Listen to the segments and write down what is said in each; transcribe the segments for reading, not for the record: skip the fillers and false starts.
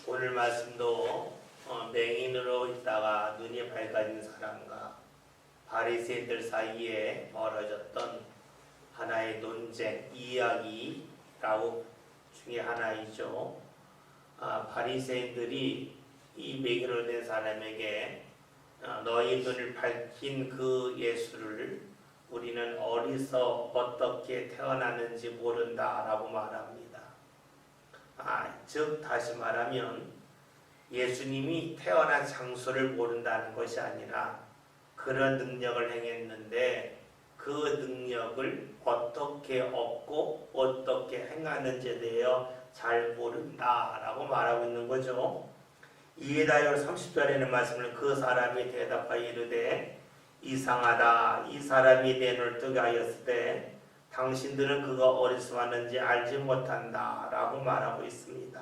오늘 말씀도 맹인으로 있다가 눈이 밝아진 사람과 바리새인들 사이에 벌어졌던 하나의 논쟁, 이야기라고 중에 하나이죠. 바리새인들이 이 맹인으로 된 사람에게 너희 눈을 밝힌 그 예수를 우리는 어디서 어떻게 태어났는지 모른다라고 말합니다. 즉 다시 말하면 예수님이 태어난 장소를 모른다는 것이 아니라 그런 능력을 행했는데 그 능력을 어떻게 얻고 어떻게 행하는지에 대하여 잘 모른다라고 말하고 있는 거죠. 이에다여 30절에는 말씀을 그 사람이 대답하여 이르되 이상하다. 이 사람이 내 눈을 뜨게 하였을 때 당신들은 그가 어디서 왔는지 알지 못한다 라고 말하고 있습니다.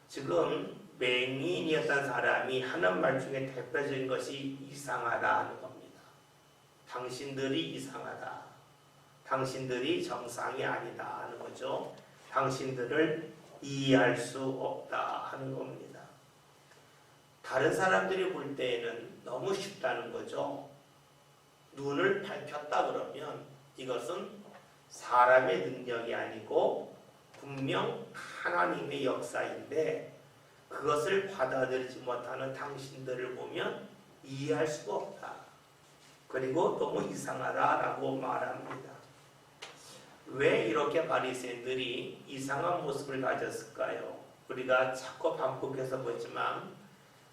지금 맹인이었던 사람이 하는 말 중에 대표적인 것이 이상하다 하는 겁니다. 당신들이 이상하다. 당신들이 정상이 아니다 하는 거죠. 당신들을 이해할 수 없다 하는 겁니다. 다른 사람들이 볼 때에는 너무 쉽다는 거죠. 눈을 밝혔다 그러면 이것은 사람의 능력이 아니고 분명 하나님의 역사인데 그것을 받아들이지 못하는 당신들을 보면 이해할 수가 없다. 그리고 너무 이상하다라고 말합니다. 왜 이렇게 바리새인들이 이상한 모습을 가졌을까요? 우리가 자꾸 반복해서 보지만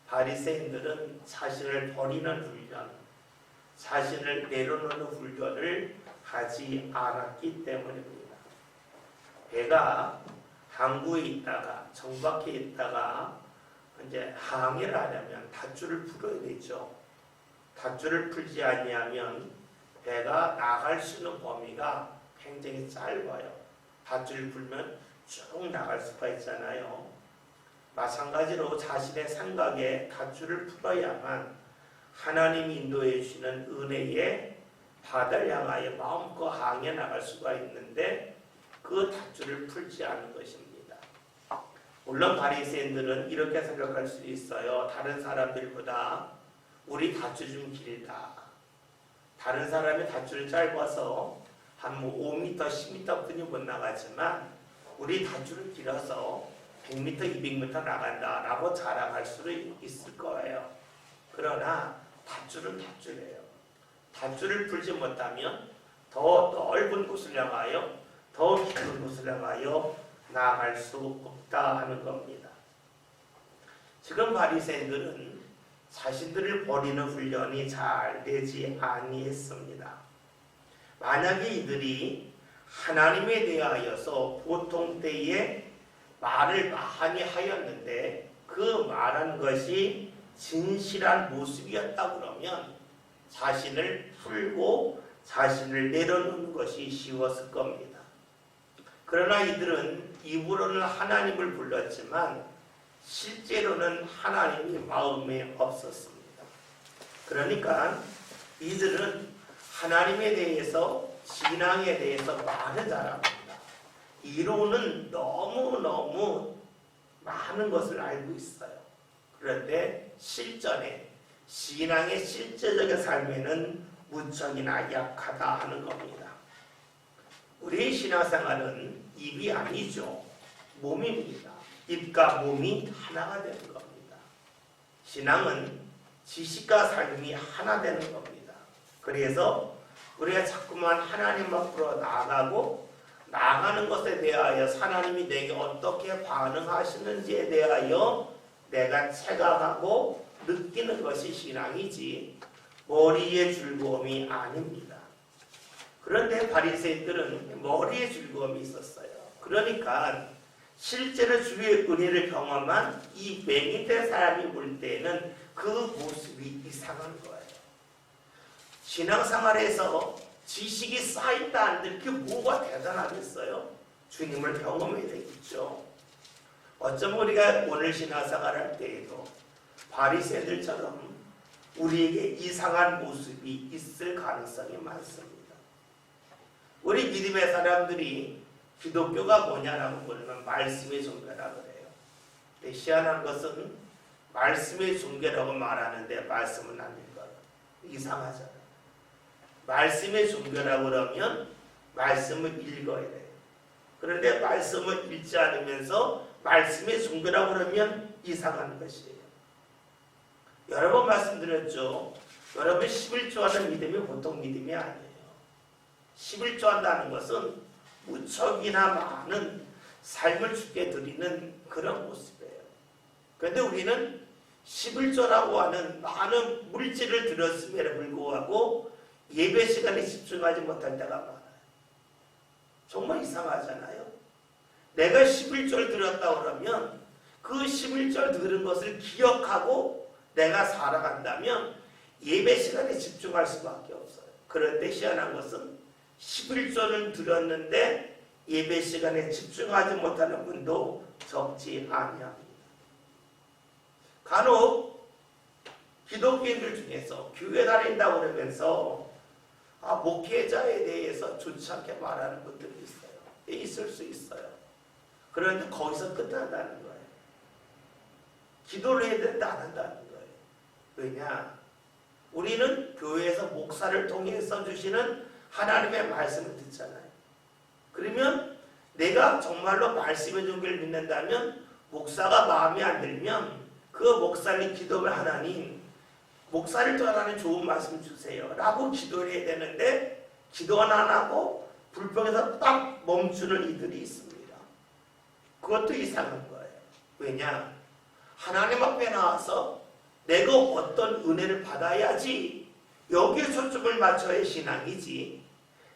바리새인들은 자신을 버리는 훈련, 자신을 내려놓는 훈련을 하지 않았기 때문입니다. 배가 항구에 있다가 정박해 있다가 이제 항해를 하려면 닷줄을 풀어야 되죠. 닷줄을 풀지 아니하면 배가 나갈 수 있는 범위가 굉장히 짧아요. 닷줄을 풀면 쭉 나갈 수가 있잖아요. 마찬가지로 자신의 생각에 닷줄을 풀어야만 하나님이 인도해 주시는 은혜에 바다를 향하여 마음껏 항해 나갈 수가 있는데 그 닷줄을 풀지 않은 것입니다. 물론 바리새인들은 이렇게 생각할 수 있어요. 다른 사람들보다 우리 닷줄 좀 길다. 다른 사람의 닷줄이 짧아서 한 5m, 10m 뿐이 못 나가지만 우리 닷줄을 길어서 100m, 200m 나간다 라고 자랑할 수도 있을 거예요. 그러나 닷줄은 닷줄이에요. 닷줄을 풀지 못하면 더 넓은 곳을 향하여 더 깊은 곳을 향하여 나아갈 수 없다 하는 겁니다. 지금 바리새인들은 자신들을 버리는 훈련이 잘 되지 아니했습니다. 만약에 이들이 하나님에 대하여서 보통 때에 말을 많이 하였는데 그 말한 것이 진실한 모습이었다 그러면 자신을 풀고 자신을 내려놓는 것이 쉬웠을 겁니다. 그러나 이들은 입으로는 하나님을 불렀지만 실제로는 하나님이 마음에 없었습니다. 그러니까 이들은 하나님에 대해서 신앙에 대해서 말은 잘합니다. 이론은 너무너무 많은 것을 알고 있어요. 그런데 실전에 신앙의 실제적인 삶에는 무척이나 약하다 하는 겁니다. 우리의 신앙생활은 입이 아니죠. 몸입니다. 입과 몸이 하나가 되는 겁니다. 신앙은 지식과 삶이 하나 되는 겁니다. 그래서 우리가 자꾸만 하나님 앞으로 나아가는 것에 대하여 하나님이 내게 어떻게 반응하시는지에 대하여 내가 체감하고 느끼는 것이 신앙이지 머리의 즐거움이 아닙니다. 그런데 바리새인들은 머리의 즐거움이 있었어요. 그러니까 실제로 주의 은혜를 경험한 이 맹인된 사람이 볼 때는 그 모습이 이상한 거예요. 신앙생활에서 지식이 쌓인다 한들 그게 뭐가 대단하겠어요? 주님을 경험해야 되겠죠. 어쩌면 우리가 오늘 신앙생활 할 때에도 바리새인들처럼 우리에게 이상한 모습이 있을 가능성이 많습니다. 우리 믿음의 사람들이 기독교가 뭐냐라고 물으면 말씀의 종교라 그래요. 희한한 것은 말씀의 종교라고 말하는데 말씀은 안 읽어요. 이상하잖아요. 말씀의 종교라고 그러면 말씀을 읽어야 돼요. 그런데 말씀을 읽지 않으면서 말씀의 종교라고 그러면 이상한 것이에요. 여러 번 말씀드렸죠. 여러분 11조 하는 믿음이 보통 믿음이 아니에요. 11조 한다는 것은 무척이나 많은 삶을 주께 드리는 그런 모습이에요. 그런데 우리는 11조라고 하는 많은 물질을 들였음에도 불구하고 예배 시간에 집중하지 못할 때가 많아요. 정말 이상하잖아요. 내가 11절 드렸다 그러면 그 11절 들은 것을 기억하고 내가 살아간다면 예배 시간에 집중할 수밖에 없어요. 그런데 희한한 것은 11절을 드렸는데 예배 시간에 집중하지 못하는 분도 적지 아니합니다. 간혹 기독교인들 중에서 교회 다닌다고 그러면서 목회자에 대해서 좋지 않게 말하는 분들이 있어요. 있을 수 있어요. 그런데 거기서 끝난다는 거예요. 기도를 해야 된다 안 한다는 거예요. 왜냐? 우리는 교회에서 목사를 통해서 주시는 하나님의 말씀을 듣잖아요. 그러면 내가 정말로 말씀의 종교를 믿는다면 목사가 마음에 안 들면 그 목사님 기도를 하나님 목사를 떠나는 좋은 말씀 주세요 라고 기도를 해야 되는데 기도는 안 하고 불평에서 딱 멈추는 이들이 있습니다. 그것도 이상한 거예요. 왜냐? 하나님 앞에 나와서 내가 어떤 은혜를 받아야지 여기에 초점을 맞춰야 신앙이지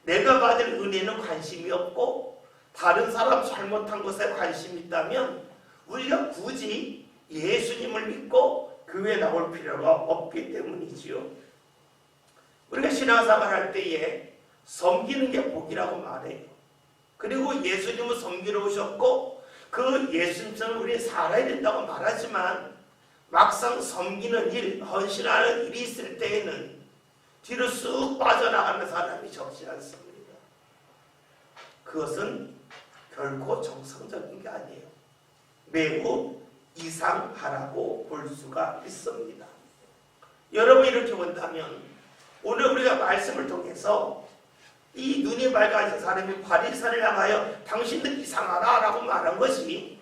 내가 받을 은혜는 관심이 없고 다른 사람 잘못한 것에 관심이 있다면 우리가 굳이 예수님을 믿고 교회에 나올 필요가 없기 때문이지요. 우리가 신앙생활 할 때에 섬기는 게 복이라고 말해요. 그리고 예수님은 섬기러 오셨고 그 예수님처럼 우리 살아야 된다고 말하지만 막상 섬기는 일, 헌신하는 일이 있을 때에는 뒤로 쑥 빠져나가는 사람이 적지 않습니다. 그것은 결코 정상적인 게 아니에요. 매우 이상하라고 볼 수가 있습니다. 여러분 이렇게 본다면 오늘 우리가 말씀을 통해서 이 눈이 밝아진 사람이 바리새인을 향하여 당신들 이상하다 라고 말한 것이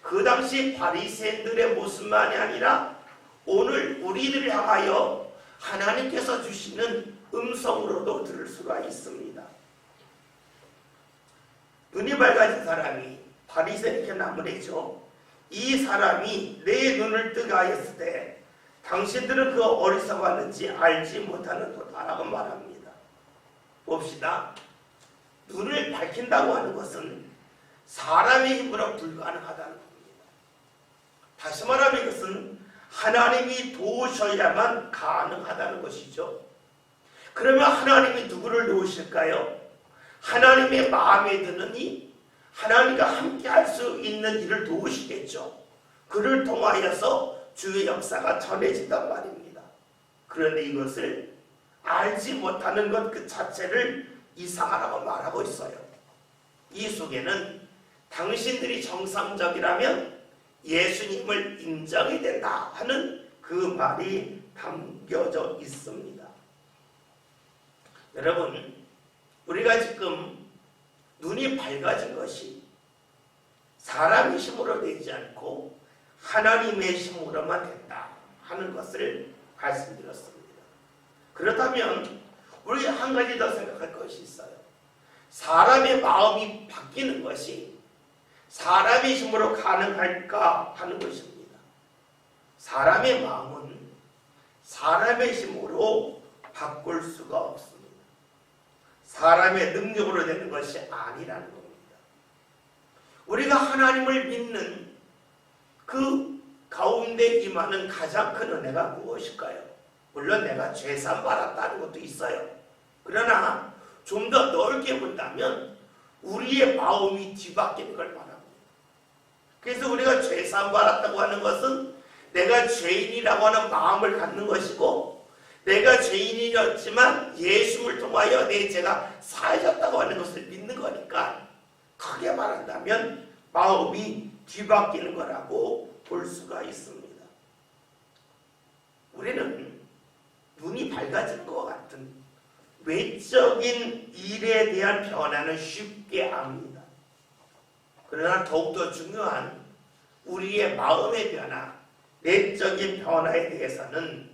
그 당시 바리새인들의 모습만이 아니라 오늘 우리들을 향하여 하나님께서 주시는 음성으로도 들을 수가 있습니다. 눈이 밝아진 사람이 바리새인에게 나무래죠. 이 사람이 내 눈을 뜨게 하였을 때 당신들은 그 어리석었는지 알지 못하는 도다라고 말합니다. 봅시다. 눈을 밝힌다고 하는 것은 사람의 힘으로 불가능하다는 겁니다. 다시 말하면 이것은 하나님이 도우셔야만 가능하다는 것이죠. 그러면 하나님이 누구를 도우실까요? 하나님의 마음에 드는 이 하나님과 함께 할 수 있는 일을 도우시겠죠. 그를 통하여서 주의 역사가 전해진단 말입니다. 그런데 이것을 알지 못하는 것 그 자체를 이상하라고 말하고 있어요. 이 속에는 당신들이 정상적이라면 예수님을 인정해야 된다 하는 그 말이 담겨져 있습니다. 여러분, 우리가 지금 눈이 밝아진 것이 사람의 힘으로 되지 않고 하나님의 힘으로만 된다 하는 것을 말씀드렸습니다. 그렇다면 우리 한 가지 더 생각할 것이 있어요. 사람의 마음이 바뀌는 것이 사람의 힘으로 가능할까 하는 것입니다. 사람의 마음은 사람의 힘으로 바꿀 수가 없습니다. 사람의 능력으로 되는 것이 아니라는 겁니다. 우리가 하나님을 믿는 그 가운데 임하는 가장 큰 은혜가 무엇일까요? 물론 내가 죄산 받았다는 것도 있어요. 그러나 좀 더 넓게 본다면 우리의 마음이 뒤바뀌는 걸 말합니다. 그래서 우리가 죄산 받았다고 하는 것은 내가 죄인이라고 하는 마음을 갖는 것이고 내가 죄인이었지만 예수를 통하여 내 죄가 사해졌다고 하는 것을 믿는 거니까 크게 말한다면 마음이 뒤바뀌는 거라고 볼 수가 있습니다. 우리는 눈이 밝아지는 것과 같은 외적인 일에 대한 변화는 쉽게 압니다. 그러나 더욱더 중요한 우리의 마음의 변화, 내적인 변화에 대해서는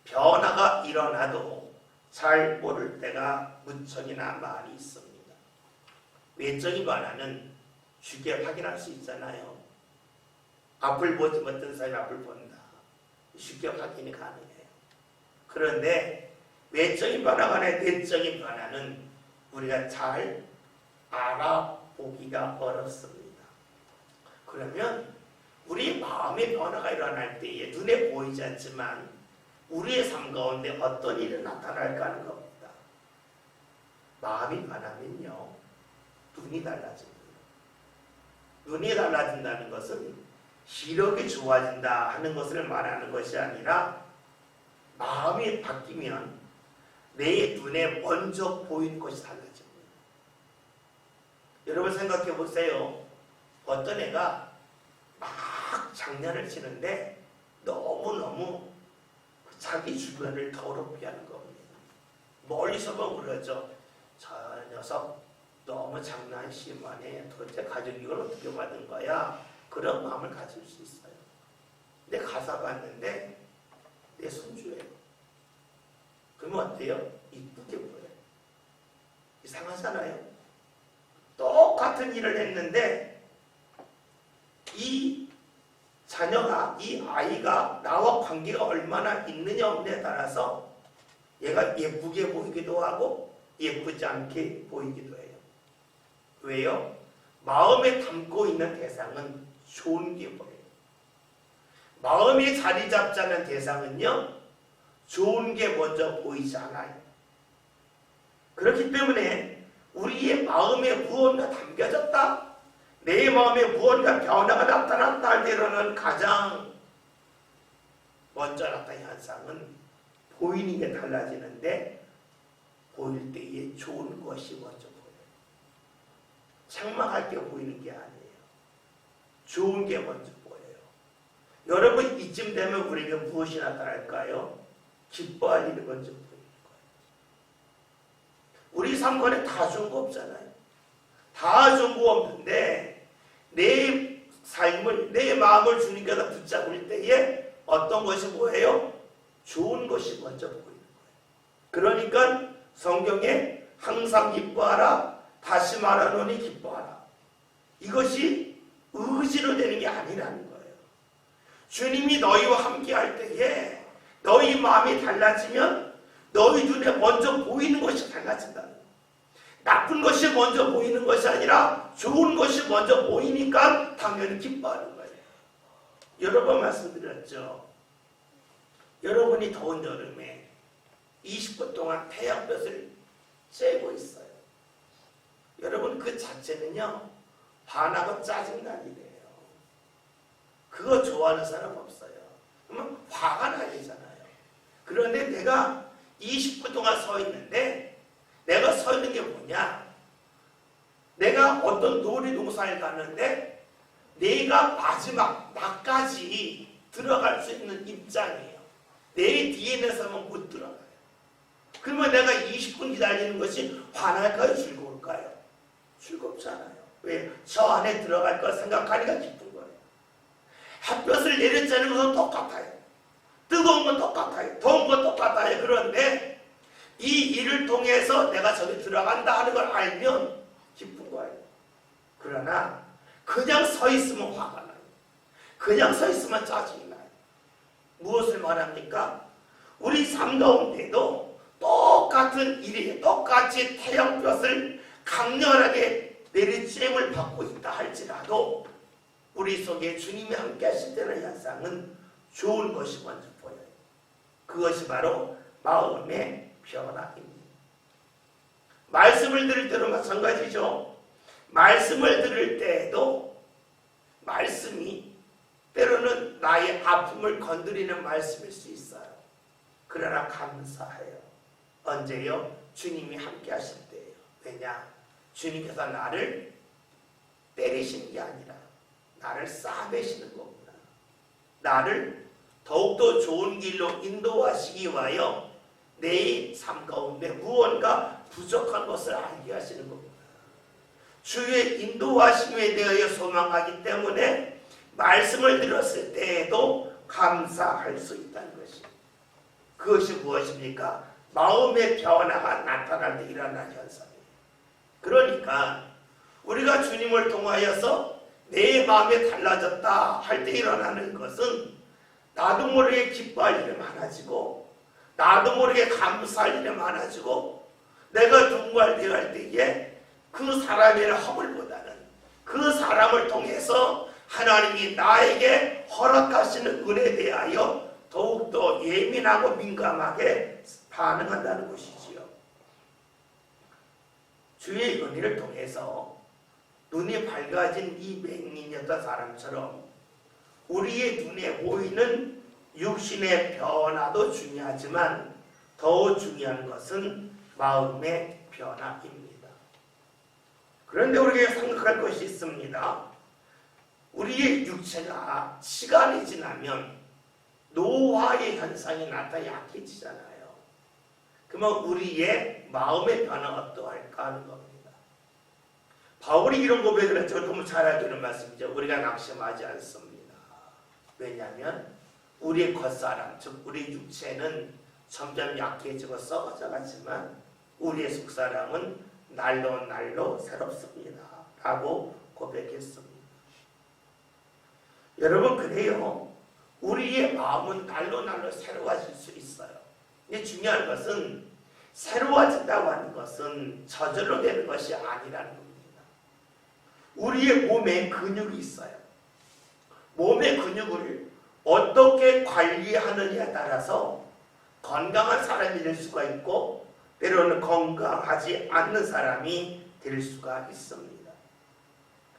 변화가 일어나도 잘 모를 때가 무척이나 많이 있습니다. 외적인 변화는 쉽게 확인할 수 있잖아요. 앞을 보지 못한 사람이 앞을 본다. 쉽게 확인이 가능해요. 그런데 외적인 변화가 아니라 내적인 변화는 우리가 잘 알아보기가 어렵습니다. 그러면 우리 마음의 변화가 일어날 때에 눈에 보이지 않지만 우리의 삶 가운데 어떤 일이 나타날까 하는 겁니다. 마음이 변하면요, 눈이 달라집니다. 눈이 달라진다는 것은 시력이 좋아진다 하는 것을 말하는 것이 아니라 마음이 바뀌면 내 눈에 먼저 보이는 것이 달라집니다. 여러분 생각해 보세요. 어떤 애가 막 장난을 치는데 너무너무 자기 주변을 더럽게 하는 겁니다. 멀리서 보면 그러죠. 저 녀석 너무 장난 심하네. 도대체 가족 이걸 어떻게 받은 거야? 그런 마음을 가질 수 있어요. 근데 가사 봤는데 내 손주예요. 그러면 어때요? 이쁘게 보여요. 이상하잖아요. 똑같은 일을 했는데 이 자녀가, 이 아이가 나와 관계가 얼마나 있느냐 없느냐에 따라서 얘가 예쁘게 보이기도 하고 예쁘지 않게 보이기도 해요. 왜요? 마음에 담고 있는 대상은 좋은 게 보여요. 마음에 자리 잡자는 대상은요, 좋은 게 먼저 보이지 않아요. 그렇기 때문에 우리의 마음에 무언가 담겨졌다, 내 마음에 무언가 변화가 나타났다 할 때로는 가장 먼저 나타나는 현상은 보이는 게 달라지는데, 보일 때에 좋은 것이 먼저 보여요. 장막할 게 보이는 게 아니에요. 좋은 게 먼저 보여요. 여러분, 이쯤 되면 우리에게 무엇이 나타날까요? 기뻐할 일이 먼저 보이는 거예요. 우리 삶 안에 다 좋은 거 없잖아요. 다 좋은 거 없는데 내 삶을, 내 마음을 주님께서 붙잡을 때에 어떤 것이 뭐예요? 좋은 것이 먼저 보이는 거예요. 그러니까 성경에 항상 기뻐하라, 다시 말하노니 기뻐하라. 이것이 의지로 되는 게 아니라는 거예요. 주님이 너희와 함께 할 때에 너희 마음이 달라지면 너희 눈에 먼저 보이는 것이 달라진다는 거예요. 나쁜 것이 먼저 보이는 것이 아니라 좋은 것이 먼저 보이니까 당연히 기뻐하는 거예요. 여러 번 말씀드렸죠. 여러분이 더운 여름에 20분 동안 태양볕을 쬐고 있어요. 여러분, 그 자체는요, 화나고 짜증난 일이에요. 그거 좋아하는 사람 없어요. 그러면 화가 나야 되잖아요. 그런데 내가 20분 동안 서 있는데, 내가 서 있는 게 뭐냐? 내가 어떤 놀이동산에 가는데 내가 마지막 나까지 들어갈 수 있는 입장이에요. 내 뒤에 있는 사람은 못 들어가요. 그러면 내가 20분 기다리는 것이 화날까요? 즐거울까요? 즐겁잖아요. 왜? 저 안에 들어갈 걸 생각하니까 기쁜 거예요. 햇볕을 내리쬐는 것은 똑같아요. 뜨거운 건 똑같아요. 더운 건 똑같아요. 그런데 이 일을 통해서 내가 저기 들어간다 하는 걸 알면 기쁜 거예요. 그러나 그냥 서 있으면 화가 나요. 그냥 서 있으면 짜증이 나요. 무엇을 말합니까? 우리 삶 가운데도 똑같은 일이, 똑같이 태양볕을 강렬하게 내리쬐임을 받고 있다 할지라도 우리 속에 주님이 함께 하실 때는 현상은 좋은 것이 먼저 보여요. 그것이 바로 마음의 변화입니다. 말씀을 들을 때도 마찬가지죠. 말씀을 들을 때에도 말씀이 때로는 나의 아픔을 건드리는 말씀일 수 있어요. 그러나 감사해요. 언제요? 주님이 함께 하실 때예요. 왜냐? 주님께서 나를 때리시는 게 아니라 나를 싸매시는 거구나. 나를 더욱더 좋은 길로 인도하시기 위하여 내 삶 가운데 무언가 부족한 것을 알게 하시는 겁니다. 주의 인도하심에 대하여 소망하기 때문에 말씀을 들었을 때에도 감사할 수 있다는 것이, 그것이 무엇입니까? 마음의 변화가 나타날 때 일어나는 현상이에요. 그러니까 우리가 주님을 통하여서 내 마음이 달라졌다 할 때 일어나는 것은 나도 모르게 기뻐할 일이 많아지고, 나도 모르게 감사할 일이 많아지고, 내가 누군가를 대할 때에 그 사람의 허물보다는 그 사람을 통해서 하나님이 나에게 허락하시는 은혜에 대하여 더욱더 예민하고 민감하게 반응한다는 것이지요. 주의 은혜를 통해서 눈이 밝아진 이 맹인이었던 사람처럼 우리의 눈에 보이는 육신의 변화도 중요하지만 더 중요한 것은 마음의 변화입니다. 그런데 우리가 생각할 것이 있습니다. 우리의 육체가 시간이 지나면 노화의 현상이 나타나 약해지잖아요. 그러면 우리의 마음의 변화가 어떠할까 하는 겁니다. 바울이 이런 고백을 했죠. 너무 잘 알고 있는 말씀이죠. 우리가 낙심하지 않습니다. 왜냐하면 우리의 겉사람, 즉 우리 육체는 점점 약해지고 썩어져 가지만 우리의 속사람은 날로 날로 새롭습니다 라고 고백했습니다. 여러분, 그래요. 우리의 마음은 날로 날로 새로워질 수 있어요. 근데 중요한 것은 새로워진다고 하는 것은 저절로 되는 것이 아니라는 겁니다. 우리의 몸에 근육이 있어요. 몸의 근육을 어떻게 관리하느냐에 따라서 건강한 사람이 될 수가 있고 때로는 건강하지 않는 사람이 될 수가 있습니다.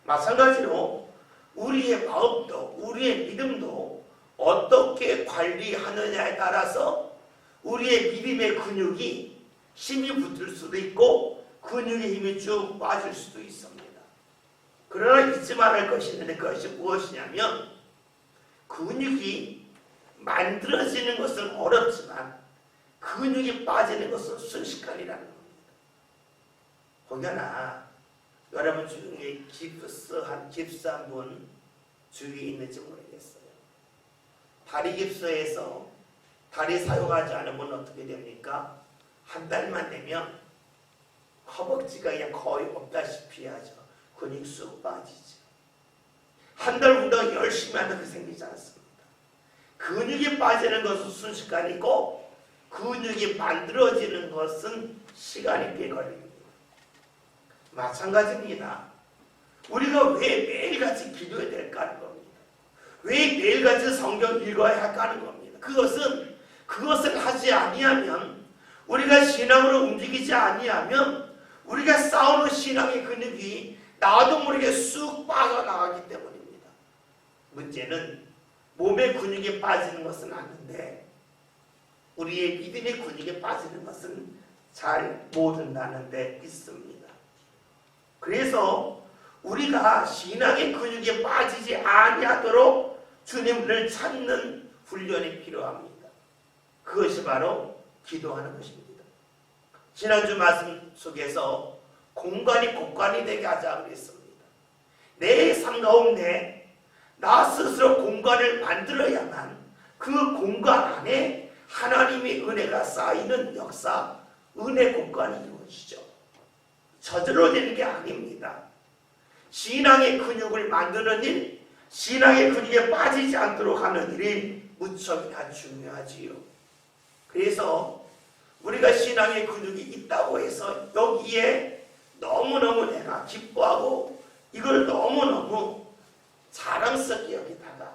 마찬가지로 우리의 마음도 우리의 믿음도 어떻게 관리하느냐에 따라서 우리의 믿음의 근육이 힘이 붙을 수도 있고 근육의 힘이 쭉 빠질 수도 있습니다. 그러나 잊지 말할 것이 있는데 그것이 무엇이냐면 근육이 만들어지는 것은 어렵지만 근육이 빠지는 것은 순식간이라는 겁니다. 혹여나 여러분 중에 깁스한 분 주위에 있는지 모르겠어요. 다리 깁스에서 다리 사용하지 않으면 어떻게 됩니까? 한 달만 되면 허벅지가 그냥 거의 없다시피 하죠. 근육이 쑥 빠지죠. 한 달 운동 열심히 하면 그 생기지 않습니다. 근육이 빠지는 것은 순식간이고 근육이 만들어지는 것은 시간이 꽤 걸립니다. 마찬가지입니다. 우리가 왜 매일같이 기도해야 될까 하는 겁니다. 왜 매일같이 성경 읽어야 할까 하는 겁니다. 그것을 하지 아니하면, 우리가 신앙으로 움직이지 아니하면 우리가 싸우는 신앙의 근육이 나도 모르게 쑥 빠져나가기 때문입니다. 문제는 몸의 근육이 빠지는 것은 아닌데 우리의 믿음의 근육이 빠지는 것은 잘 모른다는 데 있습니다. 그래서 우리가 신앙의 근육이 빠지지 아니하도록 주님을 찾는 훈련이 필요합니다. 그것이 바로 기도하는 것입니다. 지난주 말씀 속에서 공간이 곳간이 되게 하자 그랬습니다. 내 삶 가운데 나 스스로 공간을 만들어야만 그 공간 안에 하나님의 은혜가 쌓이는 역사, 은혜 공간이 이루어지죠. 저절로 되는 게 아닙니다. 신앙의 근육을 만드는 일, 신앙의 근육에 빠지지 않도록 하는 일이 무척이나 중요하지요. 그래서 우리가 신앙의 근육이 있다고 해서 여기에 너무너무 내가 기뻐하고 이걸 너무너무 자랑스럽게 여기다가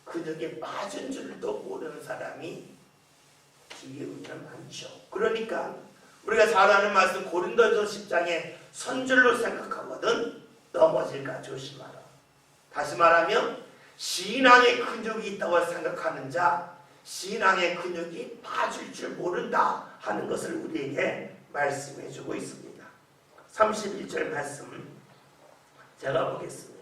근육에 빠진 줄도 모르는 사람이 주위에 우리는 많죠. 그러니까 우리가 잘 아는 말씀 고린도전서 10장에 선줄로 생각하거든 넘어질까 조심하라. 다시 말하면 신앙의 근육이 있다고 생각하는 자, 신앙의 근육이 빠질 줄 모른다 하는 것을 우리에게 말씀해 주고 있습니다. 31절 말씀 제가 보겠습니다.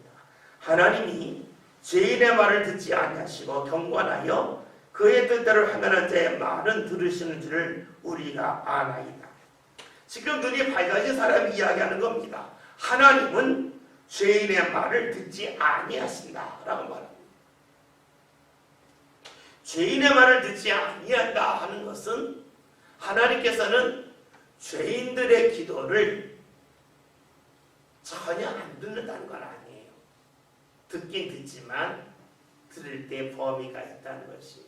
하나님이 죄인의 말을 듣지 아니하시고 경건하여 그의 뜻대로 행하는 자의 말은 들으시는 줄을 우리가 아나이다. 지금 눈이 밝아진 사람이 이야기하는 겁니다. 하나님은 죄인의 말을 듣지 아니하신다라고 말합니다. 죄인의 말을 듣지 아니한다 하는 것은 하나님께서는 죄인들의 기도를 전혀 안 듣는다는 건 아니에요. 듣긴 듣지만 들을 때 범위가 있다는 것이에요.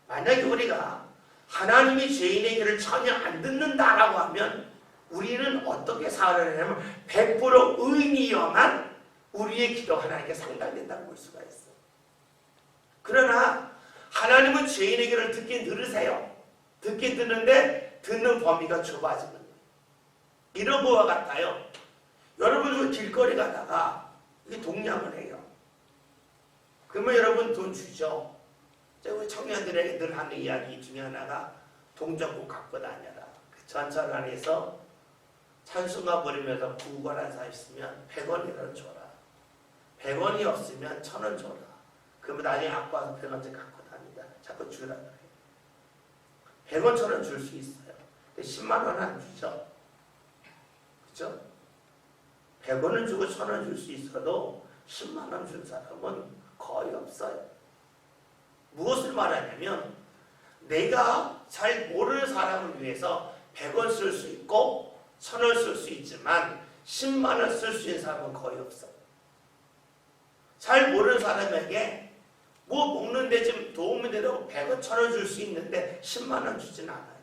만약에 우리가 하나님이 죄인의 길을 전혀 안 듣는다라고 하면 우리는 어떻게 살아내냐면 100% 의인이어만 우리의 기도 하나님께 상달된다고 볼 수가 있어요. 그러나 하나님은 죄인의 길을 듣긴 들으세요. 듣긴 듣는데 듣는 범위가 좁아지는 거예요. 이런 거와 같아요. 여러분 길거리 가다가 이게 동냥을 해요. 그러면 여러분 돈 주죠. 우리 청년들에게 늘 하는 이야기 중에 하나가 동전 꼭 갖고 다녀라. 그 전철 안에서 찬송가 부르면서 구걸한 사람 있으면 100원이라도 줘라. 100원이 없으면 1000원 줘라. 그러면 나중에 갖고 와서 100원씩 갖고 다니다. 자꾸 주라 그래요. 100원, 1000원 줄 수 있어요. 근데 10만 원은 안 주죠. 그렇죠? 100원을 주고 1000원 줄 수 있어도 10만 원 준 사람은 거의 없어요. 무엇을 말하냐면 내가 잘 모르는 사람을 위해서 100원 쓸 수 있고 1000원 쓸 수 있지만 10만 원 쓸 수 있는 사람은 거의 없어요. 잘 모르는 사람에게 뭐 먹는데 좀 도움이 되라고 100원, 1000원 줄 수 있는데 10만 원 주진 않아요.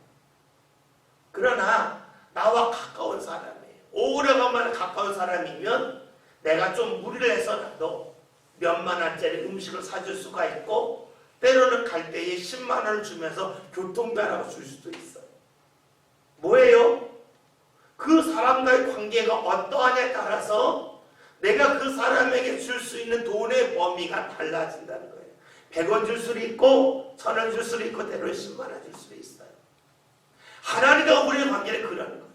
그러나 나와 가까운 사람이에요. 오래간만에 가까운 사람이면 내가 좀 무리를 해서라도 몇만 원짜리 음식을 사줄 수가 있고 때로는 갈 때에 10만 원을 주면서 교통비라고 줄 수도 있어요. 뭐예요? 그 사람과의 관계가 어떠하냐에 따라서 내가 그 사람에게 줄 수 있는 돈의 범위가 달라진다는 거예요. 100원 줄 수도 있고 1000원 줄 수도 있고 때로는 10만 원 줄 수도 있어요. 하나님과 우리의 관계는 그런 거예요.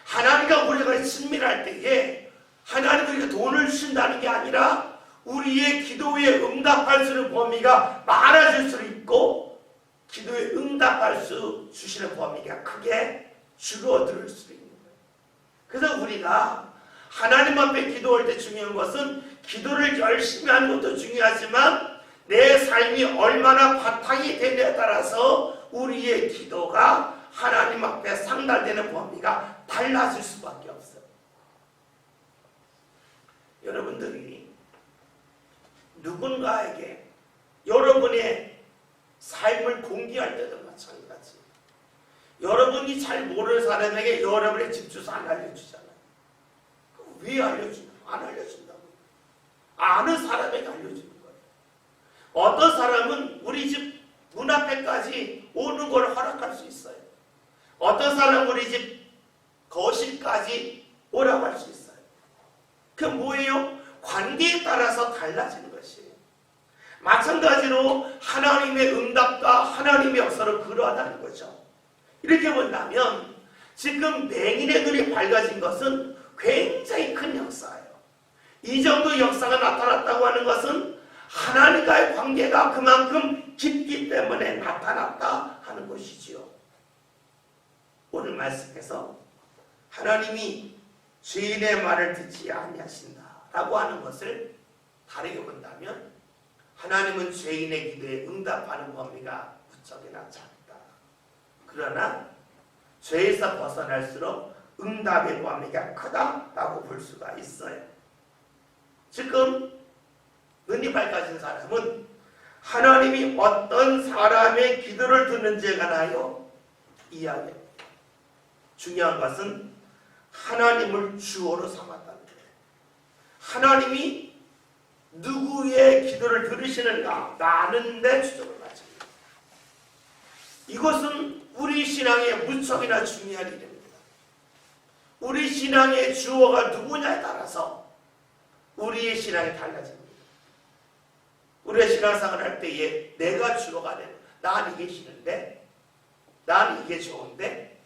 하나님과 우리가 친밀할 때에 하나님이 우리에게 돈을 주신다는 게 아니라 우리의 기도에 응답할 수 있는 범위가 많아질 수 있고 기도에 응답할 수 주시는 범위가 크게 줄어들 수 있는 거예요. 그래서 우리가 하나님 앞에 기도할 때 중요한 것은 기도를 열심히 하는 것도 중요하지만 내 삶이 얼마나 바탕이 되느냐에 따라서 우리의 기도가 하나님 앞에 상달되는 범위가 달라질 수밖에 없어요. 여러분들이 누군가에게 여러분의 삶을 공개할 때도 마찬가지. 여러분이 잘 모르는 사람에게 여러분의 집 주소 안 알려주잖아요. 왜 알려주냐? 안 알려준다고. 아는 사람에게 알려주는 거예요. 어떤 사람은 우리 집 문 앞에까지 오는 걸 허락할 수 있어요. 어떤 사람은 우리 집 거실까지 오라고 할 수 있어요. 그 뭐예요? 관계에 따라서 달라지는 것이에요. 마찬가지로 하나님의 응답과 하나님의 역사를 그러하다는 거죠. 이렇게 본다면 지금 맹인의 눈이 밝아진 것은 굉장히 큰 역사예요. 이 정도 역사가 나타났다고 하는 것은 하나님과의 관계가 그만큼 깊기 때문에 나타났다 하는 것이지요. 오늘 말씀에서 하나님이 죄인의 말을 듣지 아니하신다라고 하는 것을 다르게 본다면 하나님은 죄인의 기도에 응답하는 범위가 무척이나 작다. 그러나 죄에서 벗어날수록 응답의 범위가 크다라고 볼 수가 있어요. 지금 눈이 밝아진 사람은 하나님이 어떤 사람의 기도를 듣는지에 관하여 이야기합니다. 중요한 것은 하나님을 주어로 삼았다는 거예요. 하나님이 누구의 기도를 들으시는가? 나는 내 주적을 맞춥니다. 이것은 우리 신앙에 무척이나 중요한 일입니다. 우리 신앙의 주어가 누구냐에 따라서 우리의 신앙이 달라집니다. 우리의 신앙생활을 할 때에 내가 주어가 되는, 난 이게 싫은데, 난 이게 좋은데,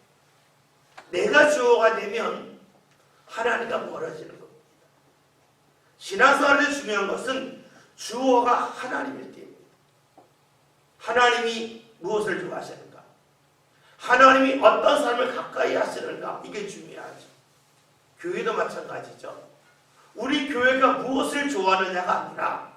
내가 주어가 되면 하나님과 멀어지는 겁니다. 신앙생활에서 중요한 것은 주어가 하나님일 때입니다. 하나님이 무엇을 좋아하시는가? 하나님이 어떤 삶을 가까이 하시는가? 이게 중요하죠. 교회도 마찬가지죠. 우리 교회가 무엇을 좋아하느냐가 아니라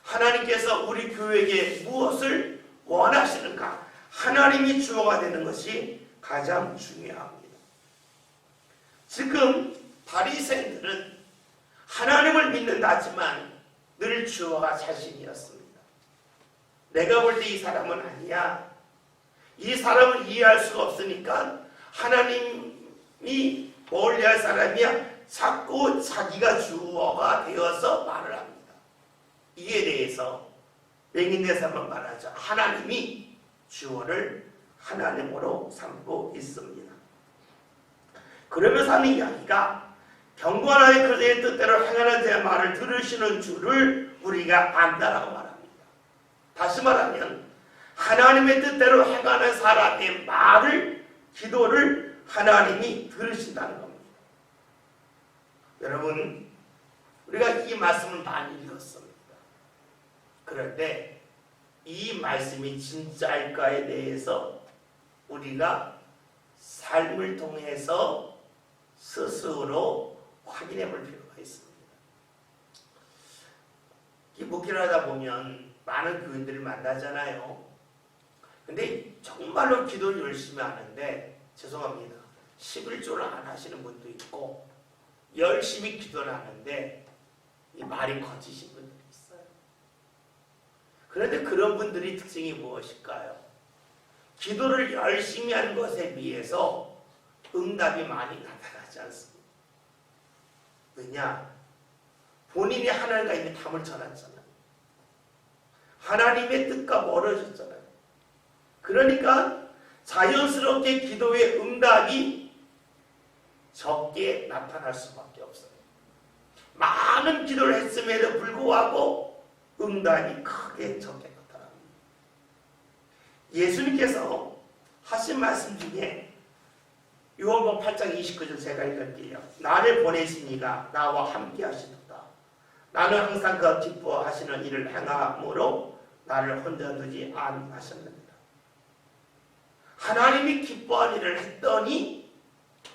하나님께서 우리 교회에게 무엇을 원하시는가? 하나님이 주어가 되는 것이 가장 중요합니다. 지금 바리새인들은 하나님을 믿는다 하지만 늘 주어가 자신이었습니다. 내가 볼 때 이 사람은 아니야. 이 사람을 이해할 수가 없으니까 하나님이 멀리할 사람이야. 자꾸 자기가 주어가 되어서 말을 합니다. 이에 대해서 맹인대사만 말하죠. 하나님이 주어를 하나님으로 삼고 있습니다. 그러면서 하는 이야기가 경건하게 그들의 뜻대로 행하는 제 말을 들으시는 줄을 우리가 안다라고 말합니다. 다시 말하면 하나님의 뜻대로 행하는 사람의 말을, 기도를 하나님이 들으신다는 겁니다. 여러분, 우리가 이 말씀을 많이 읽었습니다. 그런데 이 말씀이 진짜일까에 대해서 우리가 삶을 통해서 스스로 확인해 볼 필요가 있습니다. 이 목회를 하다 보면 많은 교인들을 만나잖아요. 근데 정말로 기도를 열심히 하는데 죄송합니다. 11조를 안 하시는 분도 있고 열심히 기도를 하는데 이 말이 거치신 분들이 있어요. 그런데 그런 분들이 특징이 무엇일까요? 기도를 열심히 하는 것에 비해서 응답이 많이 나타나지 않습니다. 왜냐? 본인이 하나님과 이미 담을 쳐놨잖아요. 하나님의 뜻과 멀어졌잖아요. 그러니까 자연스럽게 기도의 응답이 적게 나타날 수밖에 없어요. 많은 기도를 했음에도 불구하고 응답이 크게 적게 나타납니다. 예수님께서 하신 말씀 중에 요한복음 8장 29절 제가 읽을게요. 나를 보내신 이가 나와 함께 하시도다. 나는 항상 그 기뻐하시는 일을 행함으로 나를 혼자 두지 아니하셨느니라. 하나님이 기뻐한 일을 했더니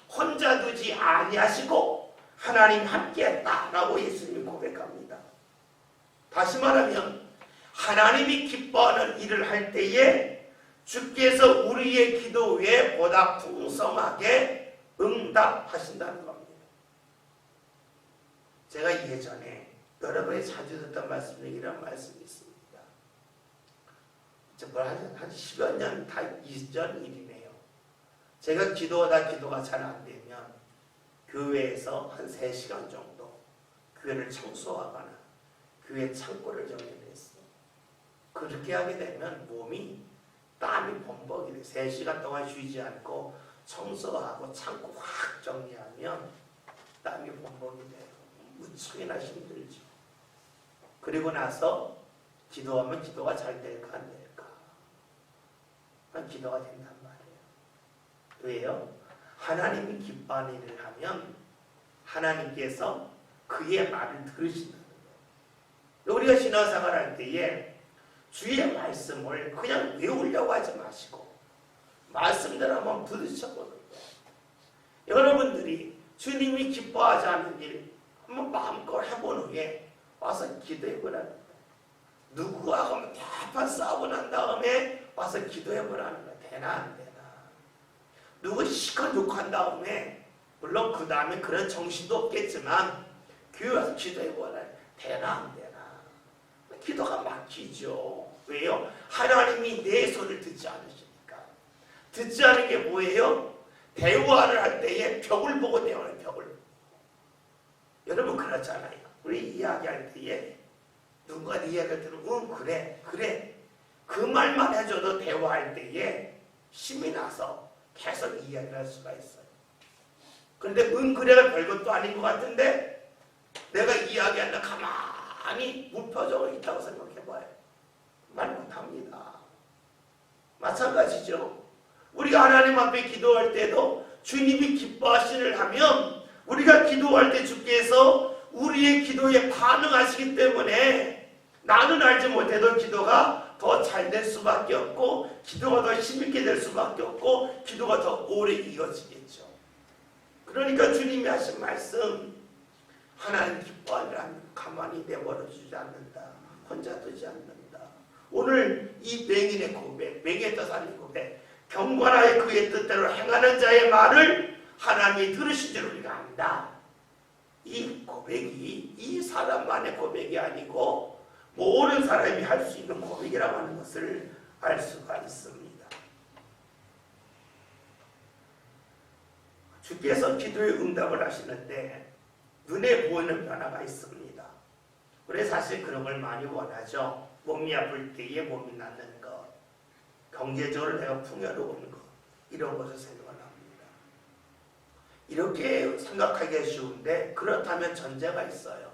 혼자 두지 아니하시고 하나님 함께했다라고 예수님이 고백합니다. 다시 말하면 하나님이 기뻐하는 일을 할 때에 주께서 우리의 기도 외에 보다 풍성하게 응답하신다는 겁니다. 제가 예전에 여러분이 자주 듣던 말씀 중에 이런 말씀이 있습니다. 한 10여 년 다 이전 일이네요. 제가 기도가 잘 안 되면 교회에서 한 3시간 정도 교회를 청소하거나 교회 창고를 정리했어요. 그렇게 하게 되면 몸이 땀이 범벅이 돼. 3시간 동안 쉬지 않고 청소하고 창고 확 정리하면 땀이 범벅이 돼요. 무척이나 힘들죠. 그리고 나서 기도하면 기도가 잘 될까 안 될까? 기도가 된단 말이에요. 왜요? 하나님이 기뻐하는 일을 하면 하나님께서 그의 말을 들으신다는 거예요. 우리가 신앙생활 할 때에 주의 말씀을 그냥 외우려고 하지 마시고 말씀대로 한번 부딪혀보는 거예요. 여러분들이 주님이 기뻐하지 않는 일 한번 마음껏 해본 후에 와서 기도해보라는 거예요. 누구하고 대판 싸우고 난 다음에 와서 기도해보라는 거예요. 되나 안 되나. 누구 시컷 욕한 다음에 물론 그 다음에 그런 정신도 없겠지만 교회 와서 기도해보라. 되나 안 되나. 기도가 막히죠. 왜요? 하나님이 내 소리를 듣지 않으시니까. 듣지 않은 게 뭐예요? 대화를 할 때에 벽을 보고 대화하는 벽을. 여러분 그렇잖아요. 우리 이야기할 때에 누군가 네 이야기를 들으면 그래 그 말만 해줘도 대화할 때에 힘이 나서 계속 이야기를 할 수가 있어요. 그런데 그래가 별것도 아닌 것 같은데 내가 이야기하는데 가만히 무표정으로 있다고 생각해봐요. 말 못합니다. 마찬가지죠. 우리가 하나님 앞에 기도할 때도 주님이 기뻐하시를 하면 우리가 기도할 때 주께서 우리의 기도에 반응하시기 때문에 나는 알지 못해도 기도가 더 잘 될 수밖에 없고 기도가 더 힘있게 될 수밖에 없고 기도가 더 오래 이어지겠죠. 그러니까 주님이 하신 말씀, 하나님 기뻐하리라 가만히 내버려 주지 않는다. 혼자 두지 않는다. 오늘 이 맹인의 고백, 맹인의 뜻 아닌 고백, 경건하여 그의 뜻대로 행하는 자의 말을 하나님이 들으신 줄 우리가 안다. 이 고백이 이 사람만의 고백이 아니고 모든 사람이 할 수 있는 고백이라고 하는 것을 알 수가 있습니다. 주께서 기도의 응답을 하시는데 눈에 보이는 변화가 있습니다. 우리 사실 그런 걸 많이 원하죠. 몸이 아플 때에 몸이 낫는 것, 경제적으로 내가 풍요로운 것, 이런 것을 생각을 합니다. 이렇게 생각하기가 쉬운데 그렇다면 전제가 있어요.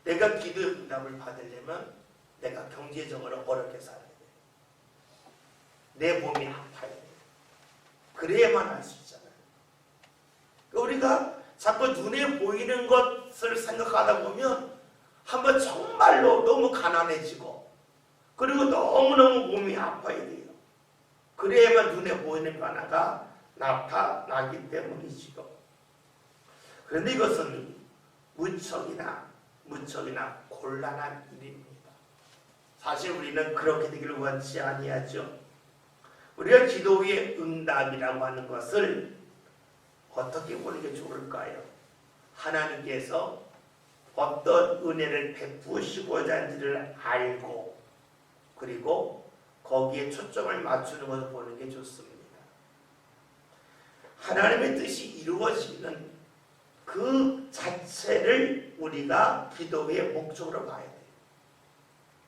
내가 기도의 응답을 받으려면 내가 경제적으로 어렵게 살아야 돼요. 내 몸이 아파야 돼요. 그래야만 할 수 있잖아요. 우리가 자꾸 눈에 보이는 것을 생각하다 보면 한번 정말로 너무 가난해지고 그리고 너무너무 몸이 아파야 돼요. 그래야만 눈에 보이는 변화가 나타나기 때문이지요. 그런데 이것은 무척이나 곤란한 일입니다. 사실 우리는 그렇게 되기를 원치 아니하죠. 우리가 기도의 응답이라고 하는 것을 어떻게 보는 게 좋을까요? 하나님께서 어떤 은혜를 베푸시고자 하는지를 알고 그리고 거기에 초점을 맞추는 것을 보는 게 좋습니다. 하나님의 뜻이 이루어지는 그 자체를 우리가 기도의 목적으로 봐야 돼요.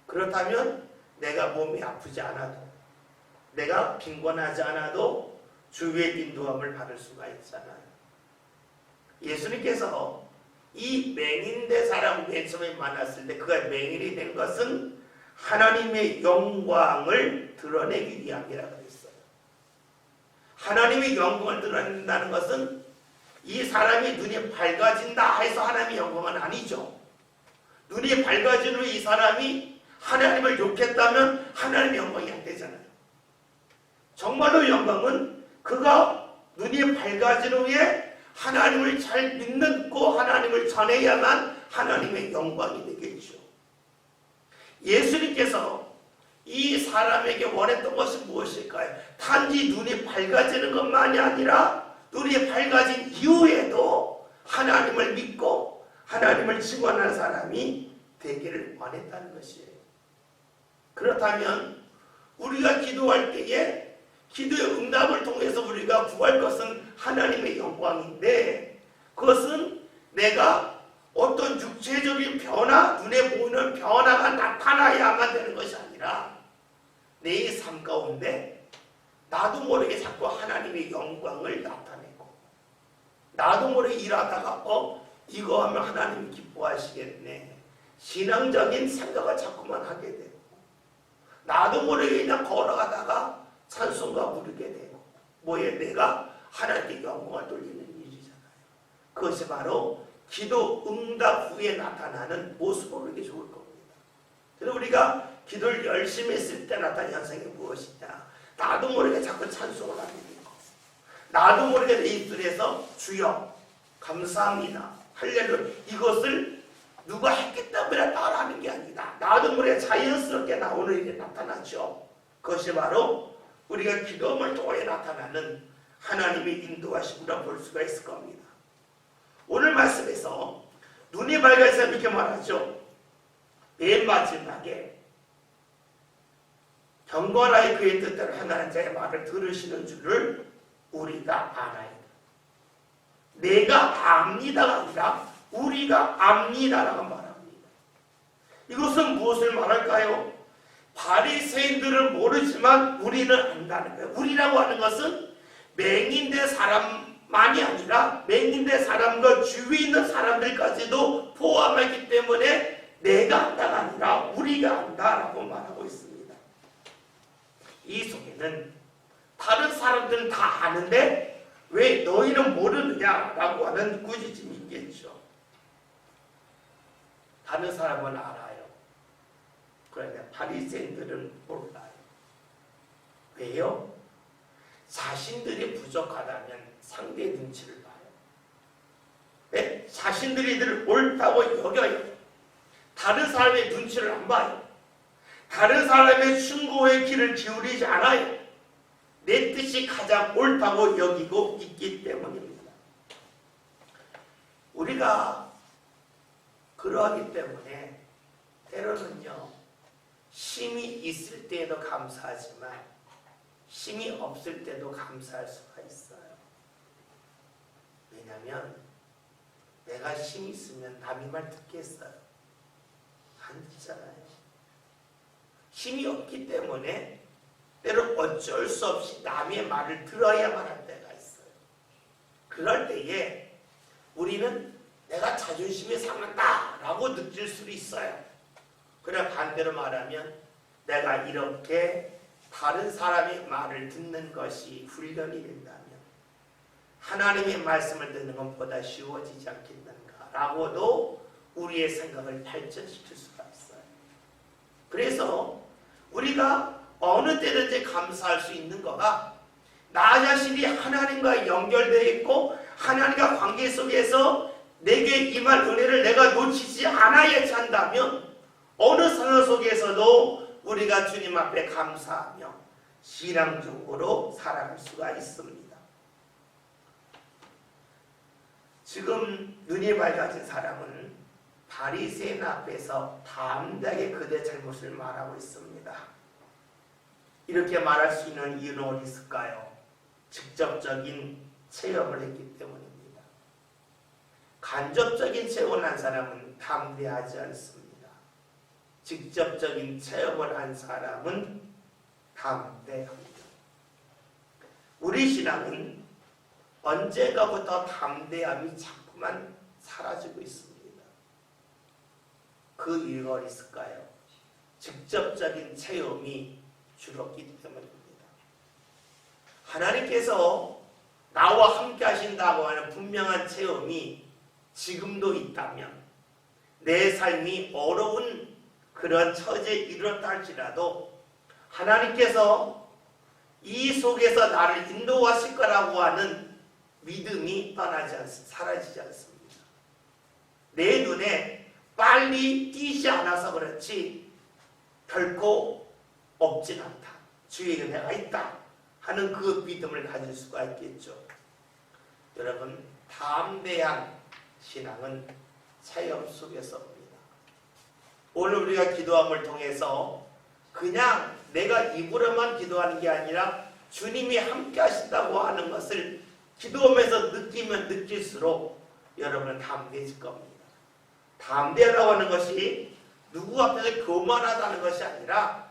그렇다면 내가 몸이 아프지 않아도 내가 빈곤하지 않아도 주의 인도함을 받을 수가 있잖아요. 예수님께서 이 맹인된 사람 맨 처음에 만났을 때 그가 맹인이 된 것은 하나님의 영광을 드러내기 위함이라고 했어요. 하나님의 영광을 드러낸다는 것은 이 사람이 눈이 밝아진다 해서 하나님의 영광은 아니죠. 눈이 밝아진 후에 이 사람이 하나님을 욕했다면 하나님의 영광이 안 되잖아요. 정말로 영광은 그가 눈이 밝아진 후에 하나님을 잘 믿고 하나님을 전해야만 하나님의 영광이 되겠죠. 예수님께서 이 사람에게 원했던 것이 무엇일까요? 단지 눈이 밝아지는 것만이 아니라 눈이 밝아진 이후에도 하나님을 믿고 하나님을 증언하는 사람이 되기를 원했다는 것이에요. 그렇다면 우리가 기도할 때에 기도의 응답을 통해서 우리가 구할 것은 하나님의 영광인데 그것은 내가 어떤 육체적인 변화, 눈에 보이는 변화가 나타나야만 되는 것이 아니라 내 삶 가운데 나도 모르게 자꾸 하나님의 영광을 나타내고 나도 모르게 일하다가 이거 하면 하나님이 기뻐하시겠네. 신앙적인 생각을 자꾸만 하게 되고 나도 모르게 그냥 걸어가다가 찬송가 부르게 되고 뭐에 내가 하나님께 영광을 돌리는 일이잖아요. 그것이 바로 기도 응답 후에 나타나는 모습으로 이렇게 좋을 겁니다. 그래서 우리가 기도를 열심히 했을 때 나타나는 현상이 무엇이냐? 나도 모르게 자꾸 찬송을 하게 되고 나도 모르게 내 입술에서 주여 감사합니다 할렐루야 이것을 누가 했기 때문에 따라하는 게 아니다. 나도 모르게 자연스럽게 나오는 일이 나타나죠. 그것이 바로 우리가 기도를 통해 나타나는 하나님의 인도하심이라 볼 수가 있을 겁니다. 오늘 말씀에서 눈이 밝아서 이렇게 말하죠. 맨 마지막에 경건하여 그의 뜻대로 행하는 자의 말을 들으시는 줄을 우리가 알아야 돼. 내가 압니다가 아니라 우리가 압니다라고 말합니다. 이것은 무엇을 말할까요? 바리새인들은 모르지만 우리는 안다는 거예요. 우리라고 하는 것은 맹인된 사람만이 아니라 맹인된 사람과 주위에 있는 사람들까지도 포함하기 때문에 내가 안다가 아니라 우리가 안다라고 말하고 있습니다. 이 속에는 다른 사람들은 다 아는데 왜 너희는 모르느냐라고 하는 꾸짖음이 있겠죠. 다른 사람은 알아요. 그런데 바리새인들은 몰라요. 왜요? 자신들이 부족하다면 상대 눈치를 봐요. 네? 자신들이 늘 옳다고 여겨요. 다른 사람의 눈치를 안 봐요. 다른 사람의 충고의 귀를 기울이지 않아요. 내 뜻이 가장 옳다고 여기고 있기 때문입니다. 우리가 그러하기 때문에 때로는요, 힘이 있을 때에도 감사하지만 힘이 없을 때도 감사할 수가 있어요. 왜냐하면 내가 힘이 있으면 남의 말 듣겠어요? 안 듣잖아요. 힘이 없기 때문에 때로 어쩔 수 없이 남의 말을 들어야만 할 때가 있어요. 그럴 때에 우리는 내가 자존심이 상한다 라고 느낄 수도 있어요. 그러나 반대로 말하면 내가 이렇게 다른 사람의 말을 듣는 것이 훈련이 된다면 하나님의 말씀을 듣는 것보다 쉬워지지 않겠는가 라고도 우리의 생각을 발전시킬 수가 있어요. 그래서 우리가 어느 때든지 감사할 수 있는 거가 나 자신이 하나님과 연결되어 있고 하나님과 관계 속에서 내게 임할 은혜를 내가 놓치지 않아야 한다면 어느 상황 속에서도 우리가 주님 앞에 감사하며 신앙적으로 살아갈 수가 있습니다. 지금 눈이 밝아진 사람은 바리새인 앞에서 담대하게 그들의 잘못을 말하고 있습니다. 이렇게 말할 수 있는 이유는 어디 있을까요? 직접적인 체험을 했기 때문입니다. 간접적인 체험을 한 사람은 담대하지 않습니다. 직접적인 체험을 한 사람은 담대합니다. 우리 신앙은 언제가부터 담대함이 자꾸만 사라지고 있습니다. 그 이유가 어디 있을까요? 직접적인 체험이 줄었기 때문입니다. 하나님께서 나와 함께 하신다고 하는 분명한 체험이 지금도 있다면 내 삶이 어려운 그런 처지에 이르렀다 할지라도 하나님께서 이 속에서 나를 인도하실 거라고 하는 믿음이 사라지지 않습니다. 내 눈에 빨리 띄지 않아서 그렇지 결코 없진 않다. 주의 은혜가 있다 하는 그 믿음을 가질 수가 있겠죠. 여러분, 담대한 신앙은 체험 속에서 옵니다. 오늘 우리가 기도함을 통해서 그냥 내가 입으로만 기도하는 게 아니라 주님이 함께 하신다고 하는 것을 기도하면서 느끼면 느낄수록 여러분은 담대해질 겁니다. 담대하다고 하는 것이 누구 앞에서 교만하다는 것이 아니라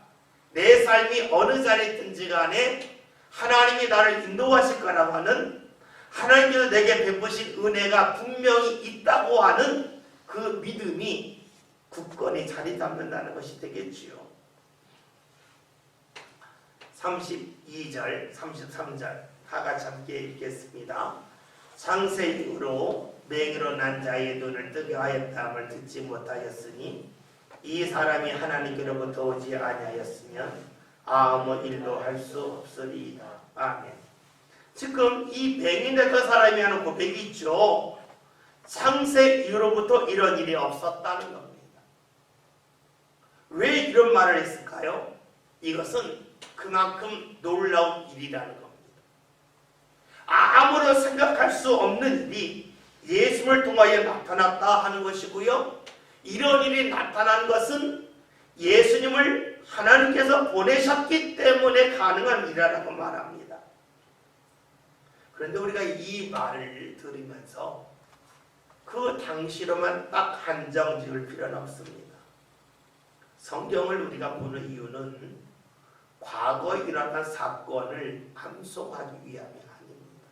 내 삶이 어느 자리에 있든지 간에 하나님이 나를 인도하실 거라고 하는 하나님께서 내게 베푸신 은혜가 분명히 있다고 하는 그 믿음이 굳건히 자리 잡는다는 것이 되겠지요. 32절, 33절 다 같이 함께 읽겠습니다. 창세 이후로 맹으로 난 자의 눈을 뜨게 하였다함을 듣지 못하였으니 이 사람이 하나님께로부터 오지 아니하였으면 아무 일도 할 수 없으리이다. 아멘. 지금 이 맹인의 그 사람이 하는 고백이 있죠. 창세 이후로부터 이런 일이 없었다는 겁니다. 왜 이런 말을 했을까요? 이것은 그만큼 놀라운 일이라는 겁니다. 아무런 생각할 수 없는 일이 예수를 통하여 나타났다 하는 것이고요. 이런 일이 나타난 것은 예수님을 하나님께서 보내셨기 때문에 가능한 일이라고 말합니다. 그런데 우리가 이 말을 들으면서 그 당시로만 딱 한정 지을 필요는 없습니다. 성경을 우리가 보는 이유는 과거에 일어난 사건을 암송하기 위함이 아닙니다.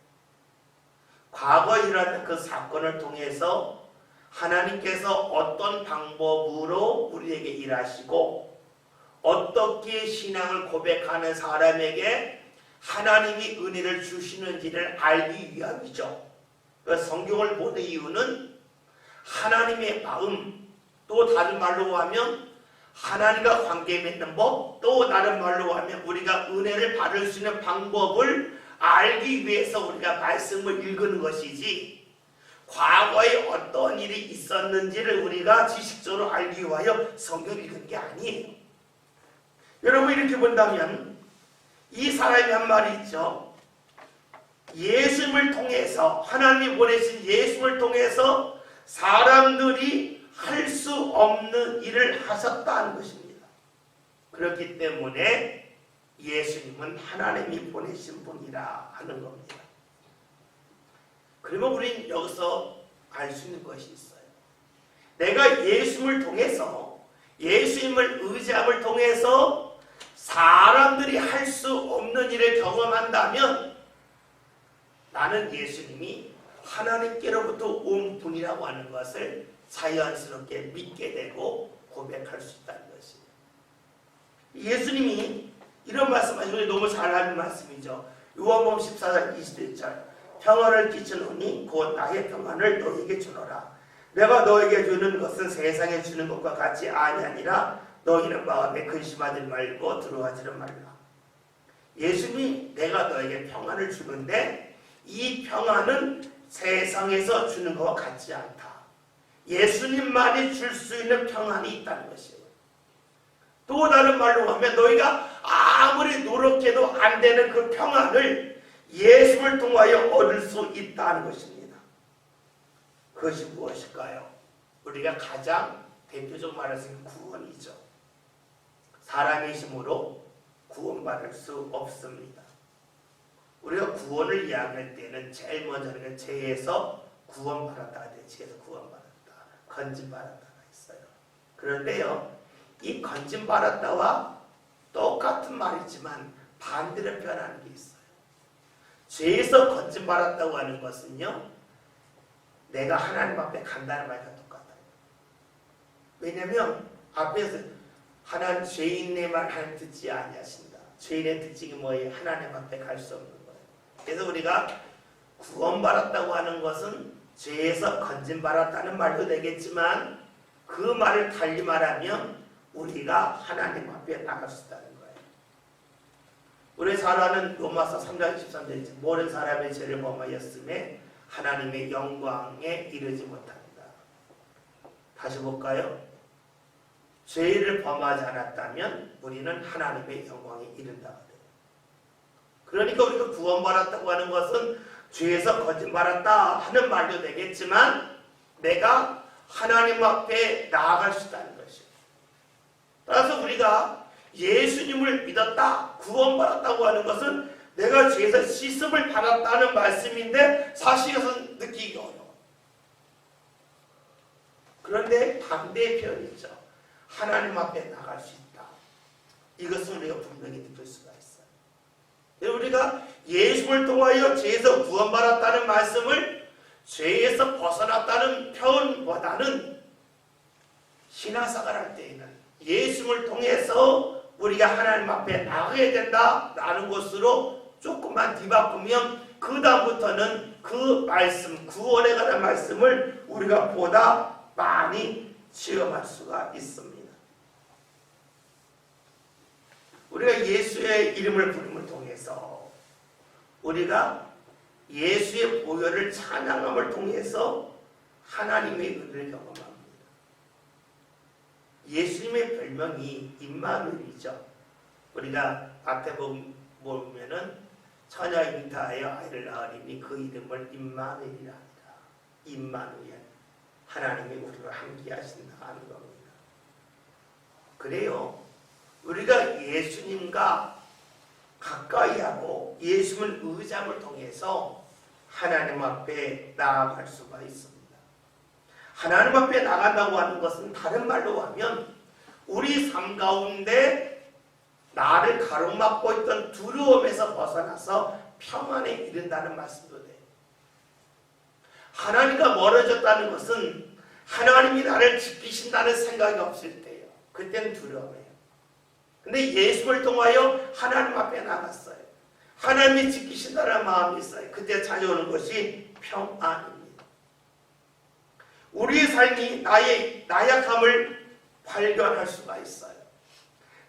과거에 일어난 그 사건을 통해서 하나님께서 어떤 방법으로 우리에게 일하시고 어떻게 신앙을 고백하는 사람에게 하나님이 은혜를 주시는지를 알기 위함이죠. 성경을 보는 이유는 하나님의 마음, 또 다른 말로 하면 하나님과 관계 맺는 법, 또 다른 말로 하면 우리가 은혜를 받을 수 있는 방법을 알기 위해서 우리가 말씀을 읽는 것이지, 과거에 어떤 일이 있었는지를 우리가 지식적으로 알기 위하여 성경을 읽은 게 아니에요. 여러분, 이렇게 본다면 이 사람이 한 말이 있죠. 예수님을 통해서, 하나님이 보내신 예수님을 통해서 사람들이 할 수 없는 일을 하셨다는 것입니다. 그렇기 때문에 예수님은 하나님이 보내신 분이라 하는 겁니다. 그러면 우리는 여기서 알 수 있는 것이 있어요. 내가 예수님을 통해서, 예수님을 의지함을 통해서 사람들이 할 수 없는 일을 경험한다면 나는 예수님이 하나님께로부터 온 분이라고 하는 것을 자연스럽게 믿게 되고 고백할 수 있다는 것이에요. 예수님이 이런 말씀하시고 너무 잘하는 말씀이죠. 요한복음 14장 21절, 평안을 끼치노니 곧 나의 평안을 너희에게 주노라. 내가 너에게 주는 것은 세상에 주는 것과 같이 아니하니라. 너희는 마음에 근심하지 말고 두려워하지를 말라. 예수님이 내가 너에게 평안을 주는데 이 평안은 세상에서 주는 것과 같지 않다. 예수님만이 줄 수 있는 평안이 있다는 것이에요. 또 다른 말로 하면 너희가 아무리 노력해도 안 되는 그 평안을 예수를 통하여 얻을 수 있다는 것입니다. 그것이 무엇일까요? 우리가 가장 대표적으로 말할 수 있는 구원이죠. 사람의 힘으로 구원받을 수 없습니다. 우리가 구원을 이야기할 때는 제일 먼저는 죄에서 구원받았다가 돼. 죄에서 구원받았다, 건짐받았다가 있어요. 그런데요, 이 건짐받았다와 똑같은 말이지만 반대로 표현하는 게 있어요. 죄에서 건짐받았다고 하는 것은요, 내가 하나님 앞에 간다는 말과 똑같아요. 왜냐하면 앞에서 하나님, 죄인 내 말 하나님 듣지 아니하신다. 죄인의 특징이 뭐예요? 하나님 앞에 갈 수 없는 거예요. 그래서 우리가 구원받았다고 하는 것은 죄에서 건짐받았다는 말도 되겠지만, 그 말을 달리 말하면 우리가 하나님 앞에 나갈 수 있다는 거예요. 우리 잘 아는 로마서 3장 13절이죠. 모든 사람의 죄를 범하였음에 하나님의 영광에 이르지 못합니다. 다시 볼까요? 죄를 범하지 않았다면 우리는 하나님의 영광에 이른다고 돼요. 그러니까 우리가 구원받았다고 하는 것은 죄에서 건짐받았다 하는 말도 되겠지만, 내가 하나님 앞에 나아갈 수 있다는 것이에요. 따라서 우리가 예수님을 믿었다, 구원받았다고 하는 것은 내가 죄에서 씻음을 받았다는 말씀인데, 사실 이것은 느끼기 어려워요. 그런데 반대의 표현이죠. 하나님 앞에 나갈 수 있다. 이것은 우리가 분명히 느낄 수가 있어요. 우리가 예수를 통하여 죄에서 구원받았다는 말씀을 죄에서 벗어났다는 표현보다는 신앙생활 할 때에는 예수를 통해서 우리가 하나님 앞에 나가야 된다라는 것으로 조금만 뒤바꾸면 그 다음부터는 그 말씀, 구원에 관한 말씀을 우리가 보다 많이 체험할 수가 있습니다. 우리가 예수의 이름을 부름을 통해서, 우리가 예수의 보혈을 찬양함을 통해서 하나님의 은혜를 경험합니다. 예수님의 별명이 임마누엘이죠. 우리가 앞에 보면은 처녀 잉타하여 아이를 낳으리니 그 이름을 임마누엘이라 하니라. 임마누엘, 하나님이 우리와 함께 하신다 하는 겁니다. 그래요, 우리가 예수님과 가까이 하고 예수님을 의지함을 통해서 하나님 앞에 나아갈 수가 있습니다. 하나님 앞에 나간다고 하는 것은 다른 말로 하면 우리 삶 가운데 나를 가로막고 있던 두려움에서 벗어나서 평안에 이른다는 말씀도 돼요. 하나님과 멀어졌다는 것은 하나님이 나를 지키신다는 생각이 없을 때예요. 그때는 두려움이에요. 근데 예수를 통하여 하나님 앞에 나갔어요. 하나님이 지키신다는 마음이 있어요. 그때 찾아오는 것이 평안입니다. 우리의 삶이 나의 나약함을 발견할 수가 있어요.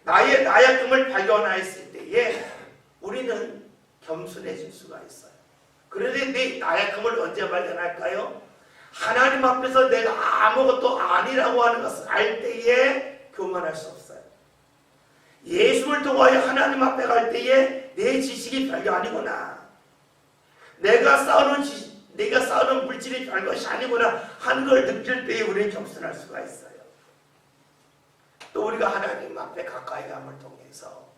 나의 나약함을 발견했을 때에 우리는 겸손해질 수가 있어요. 그런데 내 나약함을 언제 발견할까요? 하나님 앞에서 내가 아무것도 아니라고 하는 것을 알 때에 교만할 수 없어요. 예수를 통하여 하나님 앞에 갈 때에 내 지식이 별게 아니구나, 내가 싸우는 물질이 별것이 아니구나 하는 걸 느낄 때에 우리는 겸손할 수가 있어요. 또 우리가 하나님 앞에 가까이 함을 통해서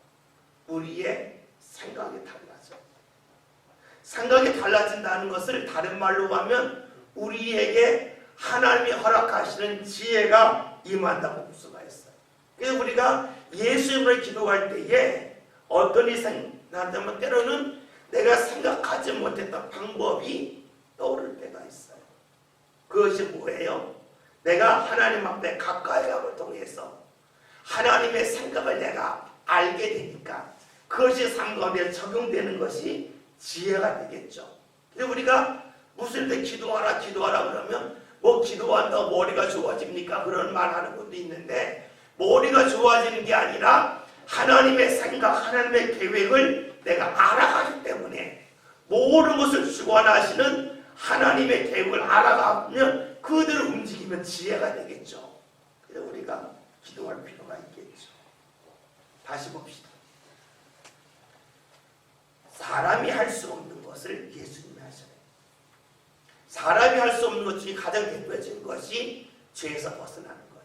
우리의 생각이 달라져. 생각이 달라진다는 것을 다른 말로 하면 우리에게 하나님이 허락하시는 지혜가 임한다고 볼 수가 있어요. 그래서 우리가 예수님을 기도할 때에 어떤 일이 생각나면 때로는 내가 생각하지 못했던 방법이 떠오를 때가 있어요. 그것이 뭐예요? 내가 하나님 앞에 가까이 함을 통해서 하나님의 생각을 내가 알게 되니까 그것이 삶 가운데 적용되는 것이 지혜가 되겠죠. 그래서 우리가 무슨 때 기도하라 그러면 뭐 기도한다고 머리가 좋아집니까? 그런 말 하는 분도 있는데, 머리가 좋아지는 게 아니라 하나님의 생각, 하나님의 계획을 내가 알아가기 때문에 모든 것을 주관하시는 하나님의 계획을 알아가면 그대로 움직이면 지혜가 되겠죠. 그래서 우리가 기도할 필요가 있겠죠. 다시 봅시다. 사람이 할 수 없는 것을 예수님이 하셔요. 사람이 할 수 없는 것 중에 가장 대표적인 것이 죄에서 벗어나는 거예요.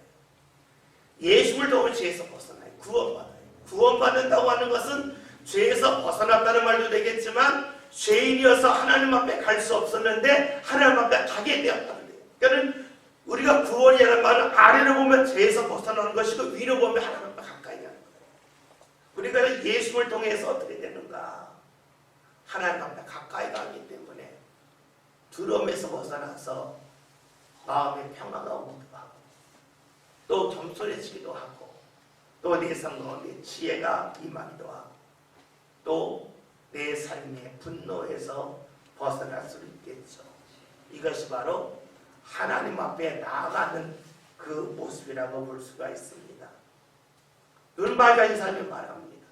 예수를 통해 죄에서 벗어나요. 구원받아요. 구원받는다고 하는 것은 죄에서 벗어났다는 말도 되겠지만 죄인이어서 하나님 앞에 갈 수 없었는데 하나님 앞에 가게 되었다는 거예요. 그러니까 우리가 구원이라는 말은 아래로 보면 죄에서 벗어나는 것이고 위로 보면 하나님 앞에 가까이 가는 거예요. 우리가 예수를 통해서 어떻게 되는가? 하나님 앞에 가까이 가기 때문에 두려움에서 벗어나서 마음의 평화가 오기도 하고 또 겸손해지기도 하고 또 내 삶 가운데 지혜가 임하기도 하고 또 내 삶의 분노에서 벗어날 수 있겠죠. 이것이 바로 하나님 앞에 나아가는 그 모습이라고 볼 수가 있습니다. 눈 밝아진 사람이 말합니다.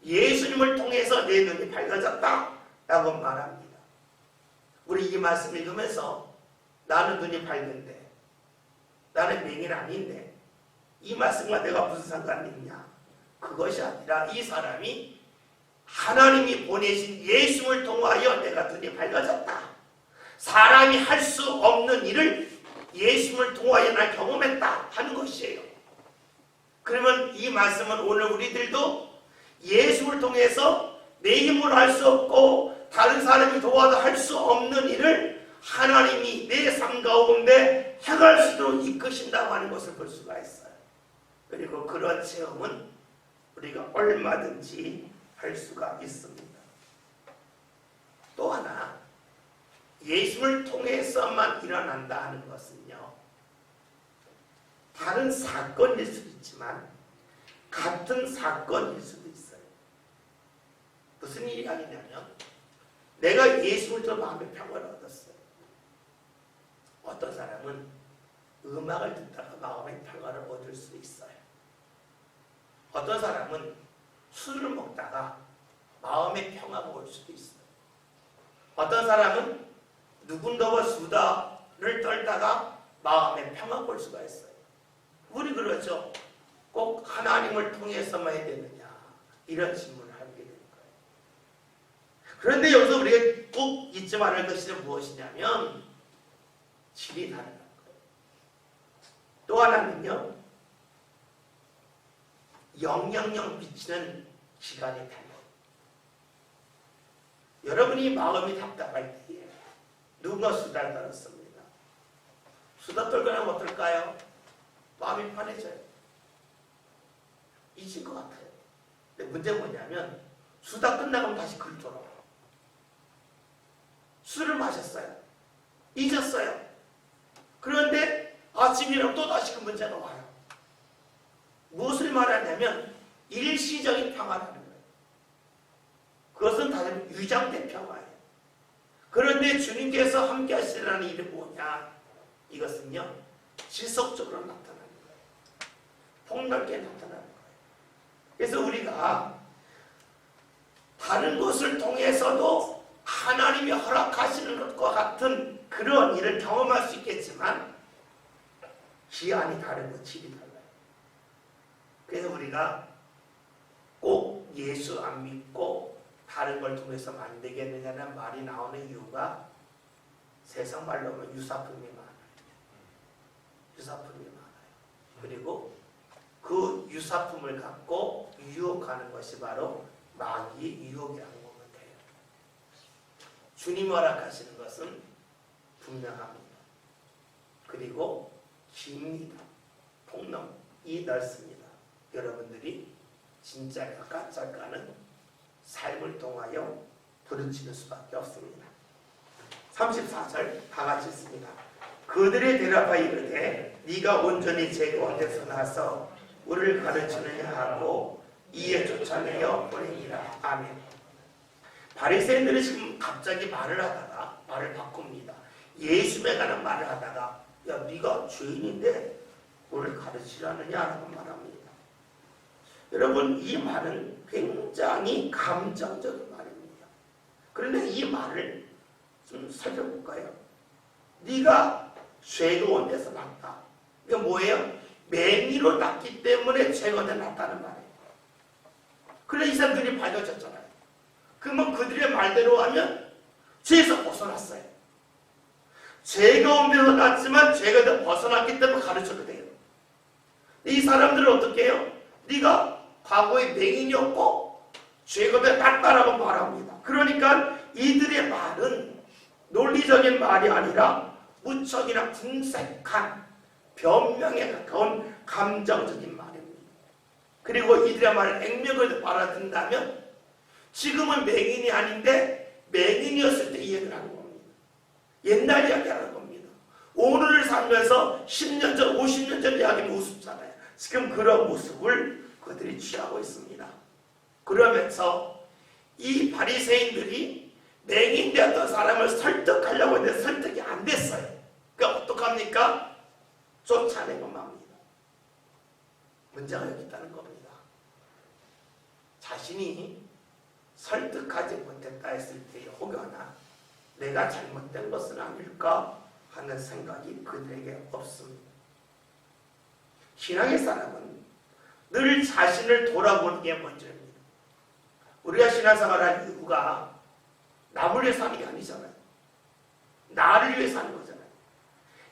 예수님을 통해서 내 눈이 밝아졌다 라고 말합니다. 우리 이 말씀 읽으면서 나는 눈이 밝은데 나는 맹인 아닌데 이 말씀과 내가 무슨 상관이 있냐? 그것이 아니라 이 사람이 하나님이 보내신 예수를 통하여 내가 눈이 밝아졌다. 사람이 할 수 없는 일을 예수를 통하여 날 경험했다 하는 것이에요. 그러면 이 말씀은 오늘 우리들도 예수를 통해서 내 힘으로 할 수 없고 다른 사람이 도와도 할 수 없는 일을 하나님이 내 삶 가운데 행할 수 있도록 이끄신다고 하는 것을 볼 수가 있어요. 그리고 그런 체험은 우리가 얼마든지 할 수가 있습니다. 또 하나, 예수를 통해서만 일어난다 하는 것은요, 다른 사건일 수도 있지만 같은 사건일 수도 있어요. 무슨 일이 아니냐면 내가 예수를 통해 마음의 평화를 얻었어요. 어떤 사람은 음악을 듣다가 마음의 평화를 얻을 수 있어요. 어떤 사람은 술을 먹다가 마음의 평화가 올 수도 있어요. 어떤 사람은 누군가와 수다를 떨다가 마음의 평화가 올 수가 있어요. 우리 그러죠. 꼭 하나님을 통해서만 해야 되느냐 이런 질문을 하게 되는 거예요. 그런데 여기서 우리가 꼭 잊지 말아야 할 것이 무엇이냐면 질이 다르다는 거예요. 또 하나는요, 영영영 비치는 기간이 달라요. 여러분이 마음이 답답할 때에 누군가 수다를 떨었습니다. 수다 떨고 나면 어떨까요? 마음이 편해져요. 잊은 것 같아요. 근데 문제는 뭐냐면 수다 끝나면 다시 글 돌아와요. 술을 마셨어요. 잊었어요. 그런데 아침에 일어나면 또 다시 그 문제가 와요. 무엇을 말하냐면 일시적인 평화라는 거예요. 그것은 다른 위장된 평화예요. 그런데 주님께서 함께 하시라는 일은 뭐냐? 이것은요 지속적으로 나타나는 거예요. 폭넓게 나타나는 거예요. 그래서 우리가 다른 것을 통해서도 하나님이 허락하시는 것과 같은 그런 일을 경험할 수 있겠지만 기한이 다르고 질이 달라요. 그래서 우리가 꼭 예수 안 믿고 다른 걸 통해서 안 되겠느냐는 말이 나오는 이유가 세상 말로 하면 유사품이 많아요. 유사품이 많아요. 그리고 그 유사품을 갖고 유혹하는 것이 바로 마귀의 유혹이라고 보면 돼요. 주님이 허락하시는 것은 분명합니다. 그리고 깁니다. 폭넓이 넓습니다. 여러분들이 진짜가 가짜가는 삶을 통하여 부르짖을 수밖에 없습니다. 34절 다 같이 있습니다. 그들의 대답하여 이르되 네가 온전히 제거 어디서 나서 우리를 가르치느냐 하고 이에 쫓아내어 보내니라. 아멘. 바리새인들이 지금 갑자기 말을 하다가 말을 바꿉니다. 예수에 관한 말을 하다가 야 네가 죄인인데 우리를 가르치라느냐라고 말합니다. 여러분 이 말은 굉장히 감정적인 말입니다. 그런데 이 말을 좀 살펴볼까요? 네가 죄가 온 데서 났다. 이게 뭐예요? 맹의로 났기 때문에 죄가 났다는 말이에요. 그래서 이 사람들이 밝혀졌잖아요. 그러면 그들의 말대로 하면 죄에서 벗어났어요. 죄가 온 데서 났지만 죄가 벗어났기 때문에 가르쳐도 돼요. 이 사람들은 어떻게 해요? 네가 과거에 맹인이었고 죄가 났다라고 말합니다. 그러니까 이들의 말은 논리적인 말이 아니라 무척이나 궁색한 변명에 가까운 감정적인 말입니다. 그리고 이들의 말을 액면으로 알아듣는다면 지금은 맹인이 아닌데 맹인이었을 때 이야기를 하는 겁니다. 옛날 이야기하는 겁니다. 오늘을 살면서 10년 전, 50년 전 이야기는 우습잖아요. 지금 그런 모습을 그들이 취하고 있습니다. 그러면서 이 바리새인들이 맹인되었던 사람을 설득하려고 했는데 설득이 안 됐어요. 그러니까 어떡합니까? 쫓아내고 맙니다. 문제가 여기 있다는 겁니다. 자신이 설득하지 못했다 했을 때 혹여나 내가 잘못된 것은 아닐까 하는 생각이 그들에게 없습니다. 신앙의 사람은 늘 자신을 돌아보는 게 먼저입니다. 우리가 신앙생활할 이유가 남을 위해 사는 게 아니잖아요. 나를 위해 사는 거잖아요.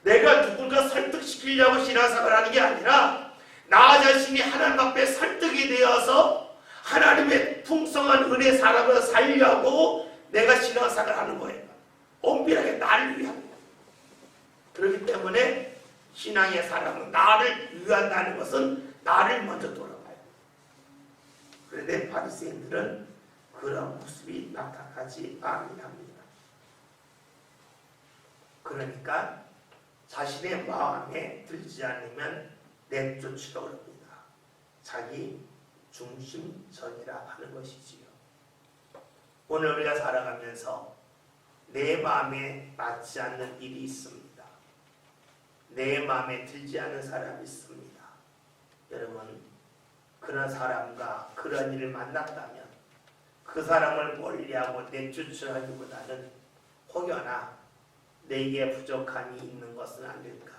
내가 누군가 설득시키려고 신앙생활하는 게 아니라 나 자신이 하나님 앞에 설득이 되어서 하나님의 풍성한 은혜 사람을 살려고 내가 신앙생활하는 거예요. 엄밀하게 나를 위한 거예요. 그렇기 때문에 신앙의 사람은 나를 위한다는 것은 나를 먼저 돌아봐요. 그런데 바리새인들은 그런 모습이 나타나지 아니합니다. 그러니까 자신의 마음에 들지 않으면 내쫓으려고 합니다. 자기 중심전이라 하는 것이지요. 오늘 우리가 살아가면서 내 마음에 맞지 않는 일이 있습니다. 내 마음에 들지 않는 사람이 있습니다. 여러분, 그런 사람과 그런 일을 만났다면 그 사람을 멀리하고 내쫓으려기보다는 혹여나 내게 부족함이 있는 것은 아닐까,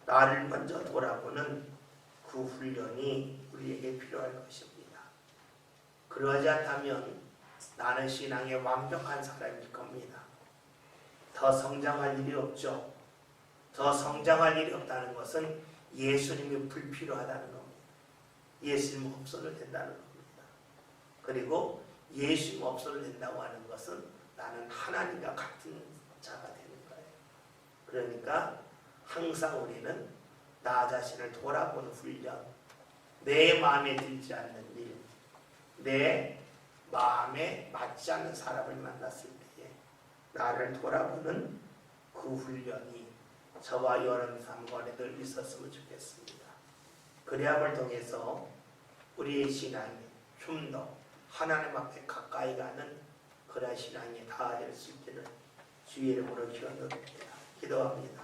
나를 먼저 돌아보는 그 훈련이 우리에게 필요할 것입니다. 그러지 않다면 나는 신앙의 완벽한 사람일 겁니다. 더 성장할 일이 없죠. 더 성장할 일이 없다는 것은 예수님이 불필요하다는 겁니다. 예수님 없어도 된다는 겁니다. 그리고 예수님 없어도 된다고 하는 것은 나는 하나님과 같은 자가 되는 거예요. 그러니까 항상 우리는 나 자신을 돌아보는 훈련, 내 마음에 들지 않는 일, 내 마음에 맞지 않는 사람을 만났을 때에 나를 돌아보는 그 훈련이 저와 여러분 삶 안에 늘 있었으면 좋겠습니다. 그래야을 통해서 우리의 신앙이 좀 더 하나님 앞에 가까이 가는 그런 신앙이 다 될 수 있기를 주의 이름으로 기원드립니다. 기도합니다.